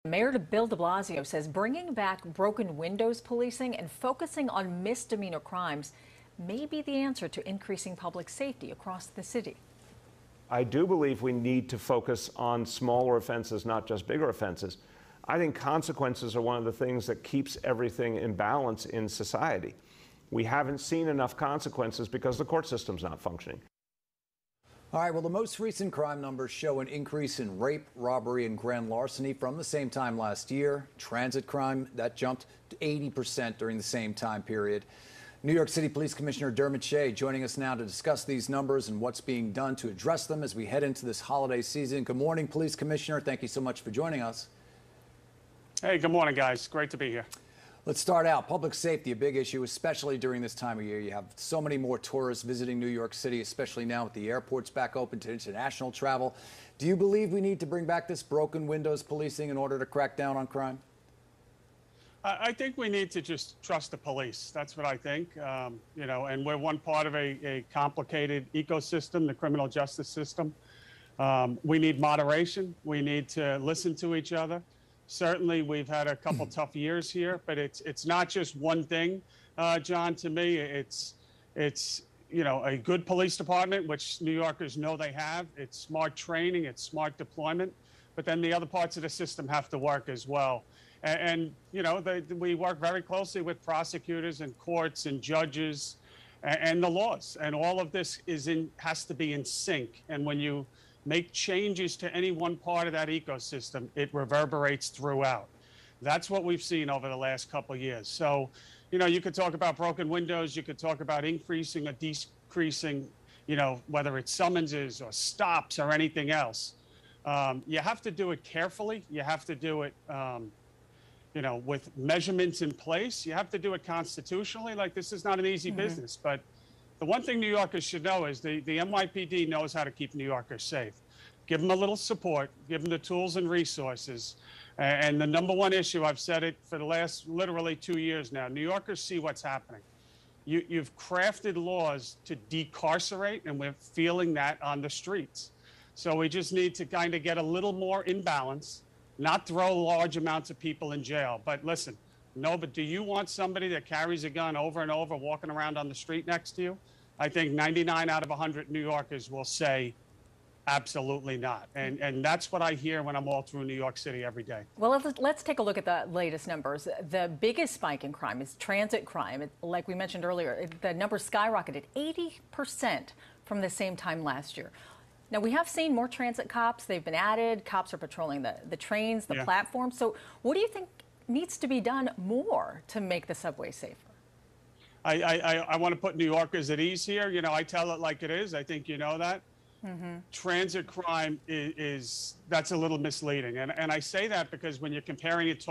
Mayor Bill de Blasio says bringing back broken windows policing and focusing on misdemeanor crimes may be the answer to increasing public safety across the city. I do believe we need to focus on smaller offenses, not just bigger offenses. I think consequences are one of the things that keeps everything in balance in society. We haven't seen enough consequences because the court system's not functioning. All right, well, the most recent crime numbers show an increase in rape, robbery, and grand larceny from the same time last year. Transit crime, that jumped to 80% during the same time period. New York City Police Commissioner Dermot Shea joining us now to discuss these numbers and what's being done to address them as we head into this holiday season. Good morning, Police Commissioner. Thank you so much for joining us. Hey, good morning, guys. Great to be here. Let's start out. Public safety, a big issue, especially during this time of year. You have so many more tourists visiting New York City, especially now with the airports back open to international travel. Do you believe we need to bring back this broken windows policing in order to crack down on crime? I think we need to just trust the police. That's what I think. You know, and we're one part of a complicated ecosystem, the criminal justice system. We need moderation. We need to listen to each other. Certainly, we've had a couple tough years here, but it's not just one thing, John. To me, it's you know, a good police department, which New Yorkers know they have. It's smart training, it's smart deployment, but then the other parts of the system have to work as well. And you know, we work very closely with prosecutors and courts and judges and the laws, and all of this has to be in sync. And when you make changes to any one part of that ecosystem, it reverberates throughout. That's what we've seen over the last couple of years. So, you know, you could talk about broken windows, you could talk about increasing or decreasing, you know, whether it's summonses or stops or anything else. You have to do it carefully. You have to do it, you know, with measurements in place. You have to do it constitutionally. Like, this is not an easy business, but the one thing New Yorkers should know is the NYPD knows how to keep New Yorkers safe. Give them a little support, give them the tools and resources. And the number one issue, I've said it for the last literally 2 years now, New Yorkers see what's happening. You've crafted laws to decarcerate, and we're feeling that on the streets. So we just need to kind of get a little more in balance, not throw large amounts of people in jail. But listen, no, but do you want somebody that carries a gun over and over walking around on the street next to you? I think 99 out of 100 New Yorkers will say absolutely not. And that's what I hear when I'm all through New York City every day. Well, let's take a look at the latest numbers. The biggest spike in crime is transit crime. Like we mentioned earlier, the numbers skyrocketed 80% from the same time last year. Now, we have seen more transit cops. They've been added. Cops are patrolling the trains, the platforms. So what do you think needs to be done more to make the subway safer? I want to put New Yorkers at ease here. You know, I tell it like it is. I think you know that. Transit crime that's a little misleading. And I say that because when you're comparing it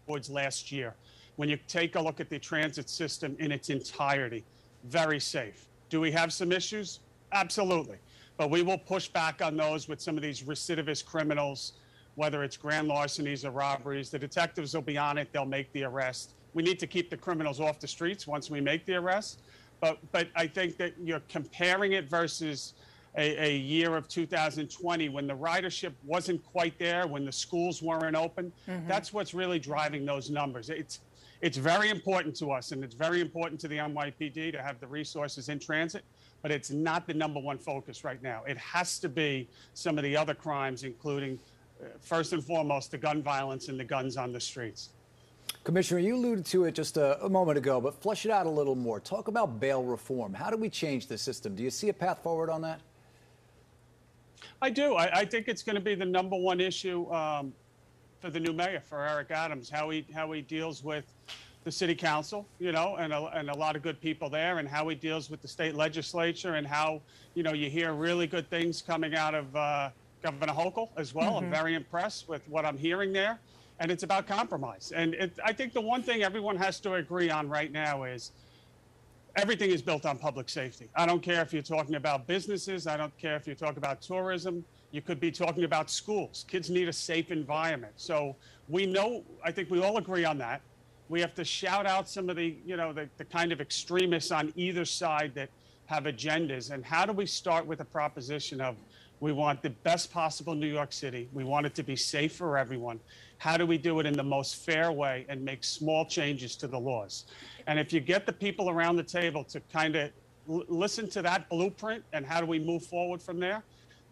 towards last year, when you take a look at the transit system in its entirety, very safe. Do we have some issues? Absolutely. But we will push back on those with some of these recidivist criminals, whether it's grand larcenies or robberies. The detectives will be on it. They'll make the arrest. We need to keep the criminals off the streets once we make the arrest. But I think that you're comparing it versus a year of 2020 when the ridership wasn't quite there, when the schools weren't open. That's what's really driving those numbers. It's very important to us, and it's very important to the NYPD to have the resources in transit, but it's not the number one focus right now. It has to be some of the other crimes, including, first and foremost, the gun violence and the guns on the streets. Commissioner, you alluded to it just a moment ago, but flesh it out a little more. Talk about bail reform. How do we change the system? Do you see a path forward on that? I do. I think it's going to be the number one issue for the new mayor, for Eric Adams, how he deals with the city council, you know, and a lot of good people there, and how he deals with the state legislature, and how, you know, you hear really good things coming out of Governor Hochul as well. I'm very impressed with what I'm hearing there. And it's about compromise. And I think the one thing everyone has to agree on right now is everything is built on public safety. I don't care if you're talking about businesses. I don't care if you talk about tourism. You could be talking about schools. Kids need a safe environment. So we know, I think we all agree on that. We have to shout out some of the, you know, the kind of extremists on either side that have agendas. And how do we start with a proposition of we want the best possible New York City. We want it to be safe for everyone. How do we do it in the most fair way and make small changes to the laws? And if you get the people around the table to kind of listen to that blueprint and how do we move forward from there,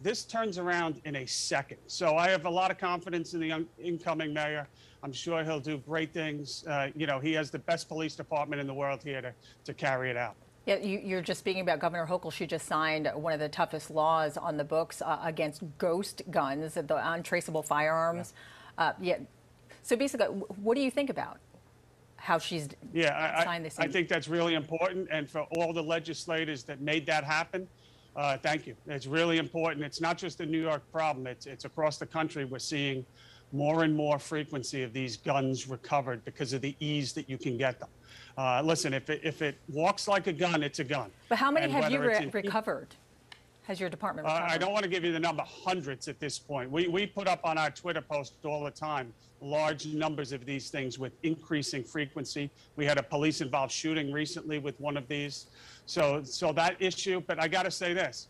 this turns around in a second. So I have a lot of confidence in the incoming mayor. I'm sure he'll do great things. You know, he has the best police department in the world here to carry it out. Yeah, you're just speaking about Governor Hochul. She just signed one of the toughest laws on the books against ghost guns, the untraceable firearms. Yeah. So basically, what do you think about how she's signed this? I think that's really important. And for all the legislators that made that happen, thank you. It's really important. It's not just a New York problem. It's across the country. We're seeing more and more frequency of these guns recovered because of the ease that you can get them. Listen, if it walks like a gun, it's a gun. But how many have you recovered? Has your department recovered? I don't want to give you the number, hundreds at this point. We put up on our Twitter post all the time large numbers of these things with increasing frequency. We had a police-involved shooting recently with one of these. So that issue, but I got to say this.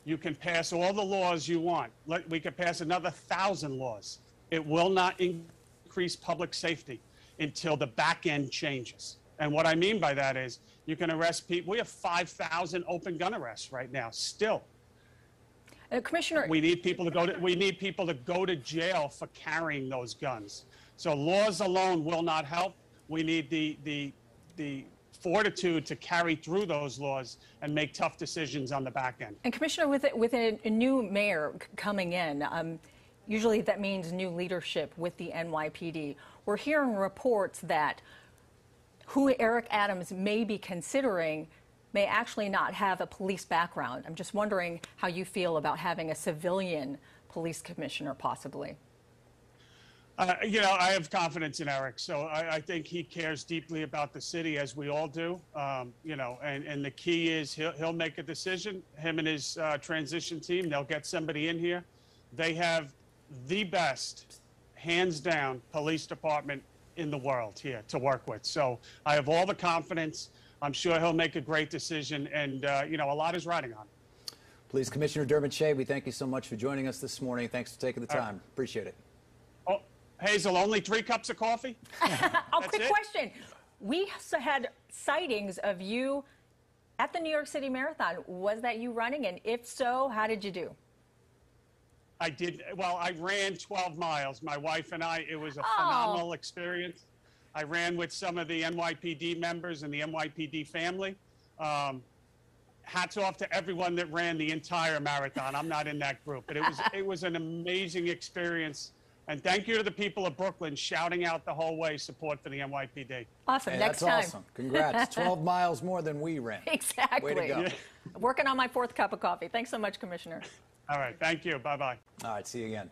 You can pass all the laws you want. We could pass another 1,000 laws. It will not increase public safety until the back end changes. And what I mean by that is you can arrest people. We have 5,000 open gun arrests right now still. Commissioner, we need people to go to jail for carrying those guns. So laws alone will not help. We need the fortitude to carry through those laws and make tough decisions on the back end. And Commissioner, with a new mayor coming in, usually that means new leadership with the NYPD. We're hearing reports that who Eric Adams may be considering may actually not have a police background. I'm just wondering how you feel about having a civilian police commissioner, possibly. You know, I have confidence in Eric, so I think he cares deeply about the city, as we all do. You know, and the key is he'll make a decision. Him and his transition team, they'll get somebody in here. They have the best, hands down, police department in the world here to work with. So I have all the confidence. I'm sure he'll make a great decision, and, you know, a lot is riding on it. Police Commissioner Dermot Shea, we thank you so much for joining us this morning. Thanks for taking the time. Appreciate it. Oh, Hazel, only 3 cups of coffee? Quick question. We had sightings of you at the New York City Marathon. Was that you running? And if so, how did you do? I did. Well, I ran 12 miles, my wife and I. It was a phenomenal experience. I ran with some of the NYPD members and the NYPD family. Hats off to everyone that ran the entire marathon. I'm not in that group, but it was an amazing experience. And thank you to the people of Brooklyn shouting out the whole way support for the NYPD. Awesome. Hey, Next that's time. Awesome. Congrats. 12 miles more than we ran. Exactly. Way to go. Yeah. Working on my 4th cup of coffee. Thanks so much, Commissioner. All right. Thank you. Bye-bye. All right. See you again.